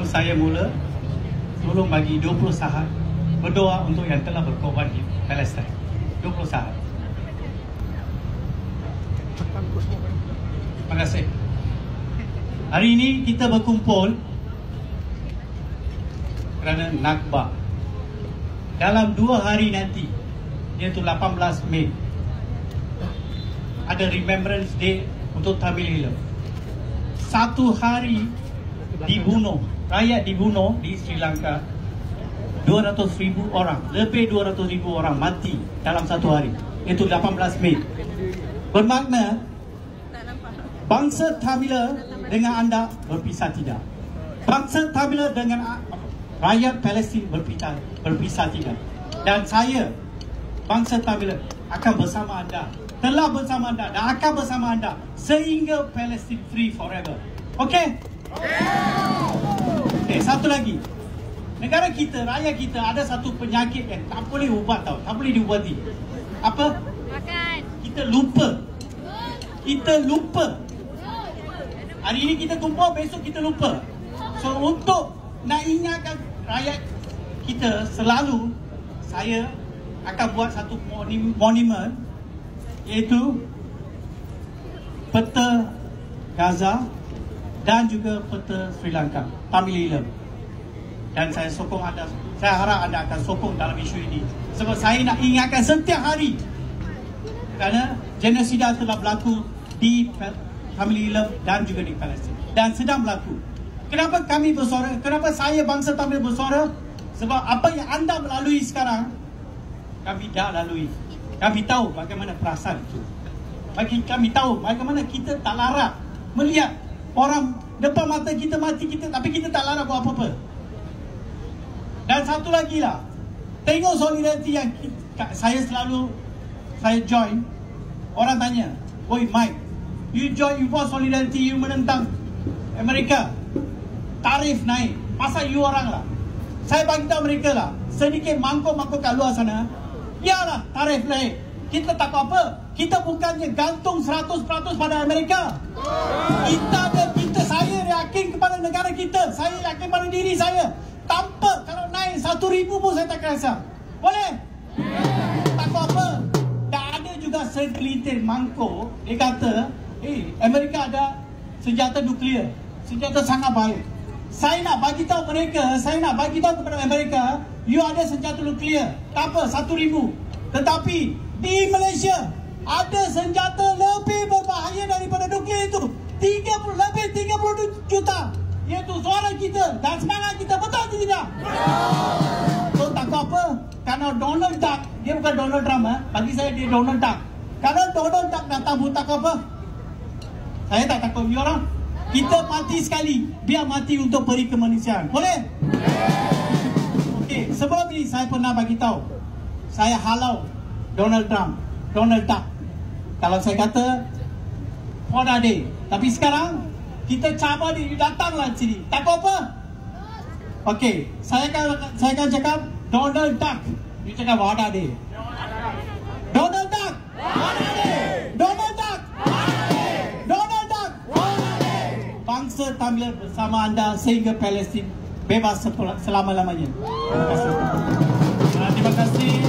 saya mula, tolong bagi 20 saat berdoa untuk yang telah berkorban di Palestin. 20 saat. Terima kasih. Hari ini kita berkumpul kerana Nakba. Dalam 2 hari nanti, iaitu 18 Mei, ada Remembrance Day untuk Tamil Eelam. 1 hari dibunuh, rakyat dibunuh di Sri Lanka. 200,000 orang, lebih 200,000 orang mati dalam 1 hari. Itu 18 Mei. Bermakna bangsa Tamil dengan anda berpisah tidak. Bangsa Tamil dengan rakyat Palestin berpisah tidak. Dan saya, bangsa Tamil, akan bersama anda, telah bersama anda dan akan bersama anda sehingga Palestin free forever. Okey? Okey, satu lagi. Negara kita, rakyat kita ada satu penyakit yang tak boleh ubat tau, tak boleh diubati. Apa? Makan. Kita lupa. Kita lupa. Hari ini kita kumpul, besok kita lupa. So untuk nak ingatkan rakyat kita selalu, saya akan buat satu monumen, iaitu peta Gaza dan juga peta Sri Lanka, Tamil Eelam. Dan saya sokong anda, saya harap anda akan sokong dalam isu ini. Sebab saya nak ingatkan setiap hari kerana genosida telah berlaku di Tamil Eelam dan juga di Palestin. Dan sedang berlaku. Kenapa kami bersuara? Kenapa saya bangsa Tamil bersuara? Sebab apa yang anda melalui sekarang, kami dah lalui. Kami tahu bagaimana perasaan itu. Kami tahu bagaimana kita tak larat melihat orang depan mata kita mati kita, tapi kita tak larat buat apa-apa. Dan satu lagi lah, tengok solidariti yang saya join. Orang tanya, "Oi Mike, you buat solidariti, you menentang Amerika, tarif naik, masa you orang lah?" Saya bagi tahu mereka lah, sedikit mangkuk-mangkuk kat luar sana, yalah tarif naik, kita tak apa, kita bukannya gantung 100% pada Amerika. Saya yakin kepada negara kita, saya yakin pada diri saya. Tanpa kalau naik 1,000 pun saya tak rasa. Boleh? Tak apa. Dan ada juga segelintir mangkuk, dia kata, Amerika ada senjata nuklear, senjata sangat baik. Saya nak bagi tahu mereka, saya nak bagi tahu kepada Amerika, you ada senjata nuklear. Tak apa, 1,000. Tetapi di Malaysia ada senjata lebih berbahaya daripada nuklear itu. 30 juta. Iaitu suara kita dan semangat kita, betul atau tidak? So tak apa. Karena Donald Duck, dia bukan Donald Trump, bagi saya dia Donald Duck. Kalau Donald Duck datang pun tak apa. Saya tak takut you orang. Kita mati sekali, biar mati untuk peri kemanusiaan. Boleh? Okey, sebelum ini saya pernah bagi tahu, saya halau Donald Trump, Donald Duck. Kalau saya kata Foda Day, tapi sekarang kita cabar dia, datanglah sini. Tak apa. Okey, saya akan cakap Donald Duck. You cakap Foda Day. Donald Duck. Foda Day. Donald Duck. Foda Day. Donald Duck. Foda Day. Bangsa Tamil bersama anda sehingga Palestin bebas selama-lamanya. Terima kasih.